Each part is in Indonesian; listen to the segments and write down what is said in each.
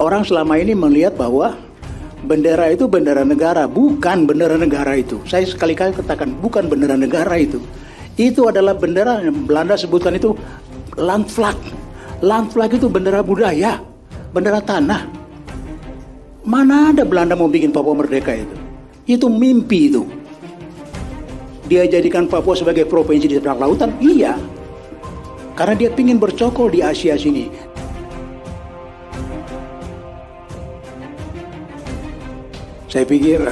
orang selama ini melihat bahwa bendera itu bendera negara, bukan bendera negara itu. Saya sekali-kali katakan bukan bendera negara itu. Itu adalah bendera yang Belanda sebutkan itu landflag. Landflag itu bendera budaya, bendera tanah. Mana ada Belanda mau bikin Papua merdeka itu? Itu mimpi itu. Dia jadikan Papua sebagai provinsi di seberang lautan, iya. Karena dia ingin bercokol di Asia sini. Saya pikir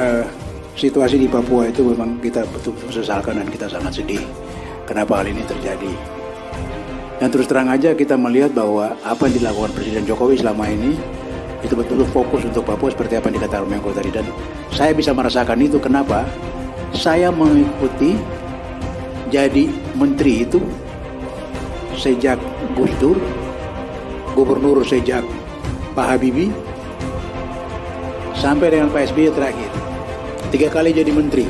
situasi di Papua itu memang kita betul-betul sesalkan dan kita sangat sedih. Kenapa hal ini terjadi? Dan terus terang aja kita melihat bahwa apa yang dilakukan Presiden Jokowi selama ini itu betul-betul fokus untuk Papua seperti apa yang dikatakan Menko tadi. Dan saya bisa merasakan itu. Kenapa? Saya mengikuti jadi menteri itu sejak Gus Dur, gubernur sejak Pak Habibie, sampai dengan Pak SBY terakhir. 3 kali jadi menteri.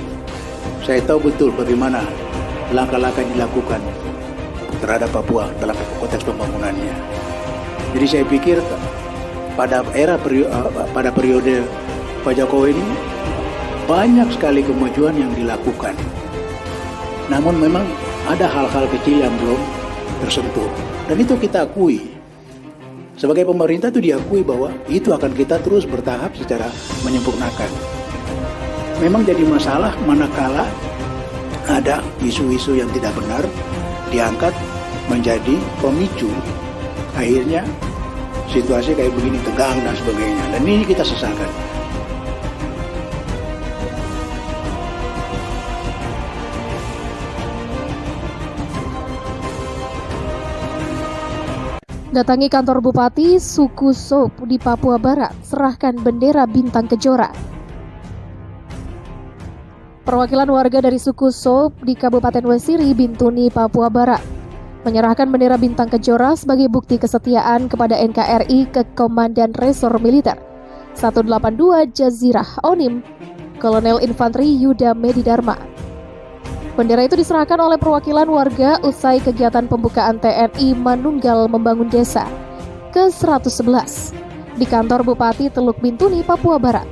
Saya tahu betul bagaimana langkah-langkah yang dilakukan terhadap Papua dalam konteks pembangunannya. Jadi saya pikir pada periode Pak Jokowi ini banyak sekali kemajuan yang dilakukan. Namun memang ada hal-hal kecil yang belum tersentuh. Dan itu kita akui. Sebagai pemerintah itu diakui bahwa itu akan kita terus bertahap secara menyempurnakan. Memang jadi masalah manakala ada isu-isu yang tidak benar diangkat menjadi pemicu. Akhirnya situasi kayak begini, tegang dan sebagainya. Dan ini kita sesalkan. Datangi kantor Bupati Suku Sop di Papua Barat, serahkan bendera bintang kejora. Perwakilan warga dari Suku Sop di Kabupaten Wesiri, Bintuni, Papua Barat menyerahkan bendera bintang kejora sebagai bukti kesetiaan kepada NKRI ke Komandan Resor Militer 182 Jazirah Onim, Kolonel Infanteri Yuda Medidharma. Bendera itu diserahkan oleh perwakilan warga usai kegiatan pembukaan TNI Manunggal Membangun Desa ke-111 di kantor Bupati Teluk Bintuni, Papua Barat.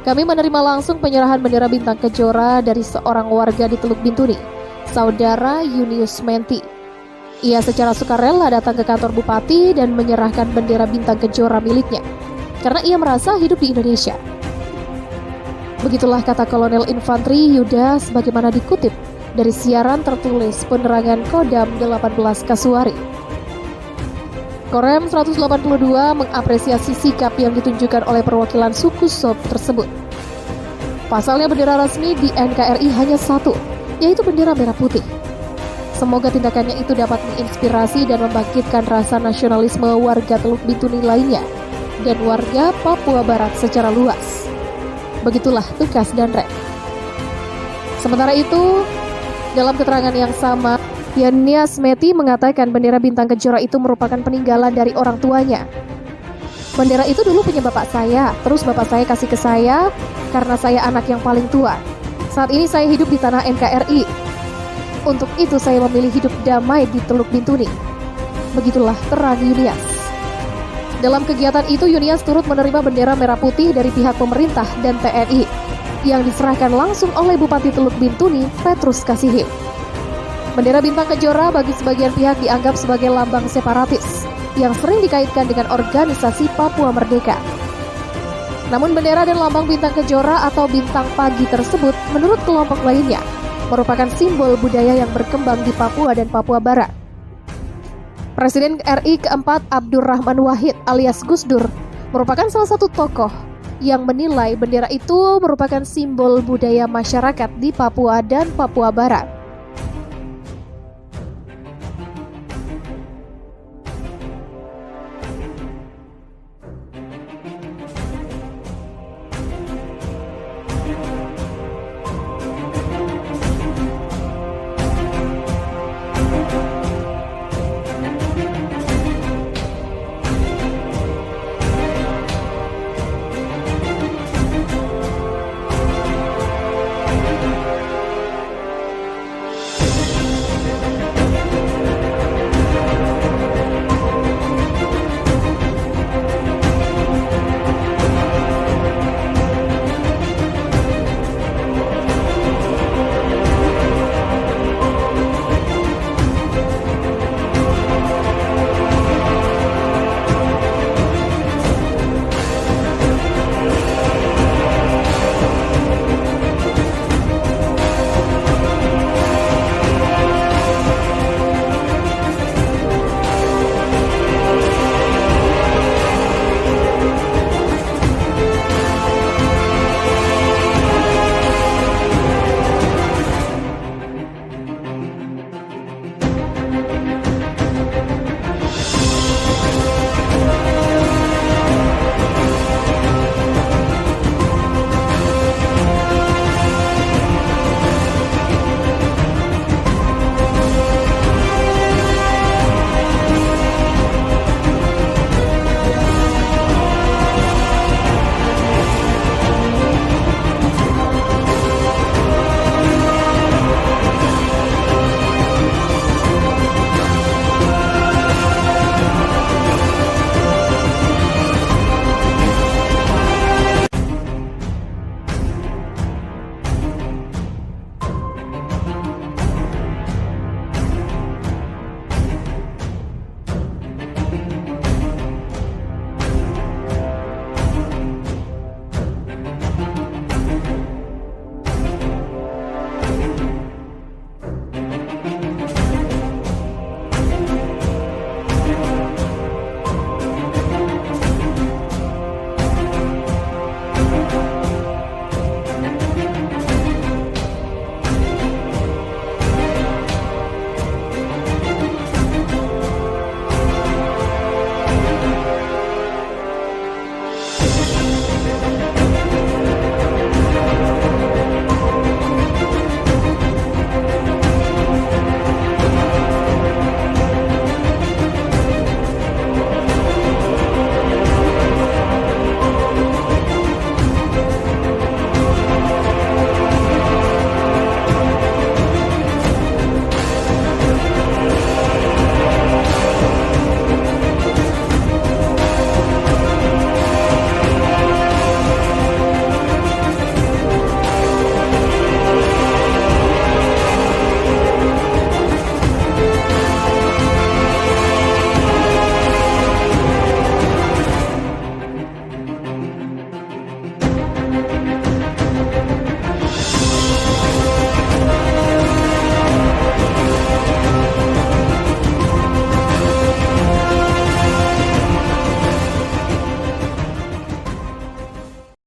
Kami menerima langsung penyerahan bendera bintang kejora dari seorang warga di Teluk Bintuni, Saudara Yunius Menti. Ia secara sukarela datang ke kantor Bupati dan menyerahkan bendera bintang kejora miliknya, karena ia merasa hidup di Indonesia. Begitulah kata Kolonel Infanteri Yuda sebagaimana dikutip dari siaran tertulis penerangan Kodam 18 Kasuari. Korem 182 mengapresiasi sikap yang ditunjukkan oleh perwakilan suku Sop tersebut. Pasalnya bendera resmi di NKRI hanya satu, yaitu bendera merah putih. Semoga tindakannya itu dapat menginspirasi dan membangkitkan rasa nasionalisme warga Teluk Bintuni lainnya dan warga Papua Barat secara luas. Begitulah tugas dan rek. Sementara itu, dalam keterangan yang sama, Yunius Menti mengatakan bendera bintang kejora itu merupakan peninggalan dari orang tuanya. Bendera itu dulu punya bapak saya, terus bapak saya kasih ke saya karena saya anak yang paling tua. Saat ini saya hidup di tanah NKRI. Untuk itu saya memilih hidup damai di Teluk Bintuni. Begitulah terang Yunius. Dalam kegiatan itu, Yunius turut menerima bendera merah putih dari pihak pemerintah dan TNI yang diserahkan langsung oleh Bupati Teluk Bintuni, Petrus Kasihim. Bendera bintang kejora bagi sebagian pihak dianggap sebagai lambang separatis yang sering dikaitkan dengan organisasi Papua Merdeka. Namun bendera dan lambang bintang kejora atau bintang pagi tersebut menurut kelompok lainnya merupakan simbol budaya yang berkembang di Papua dan Papua Barat. Presiden RI keempat Abdurrahman Wahid alias Gus Dur merupakan salah satu tokoh yang menilai bendera itu merupakan simbol budaya masyarakat di Papua dan Papua Barat.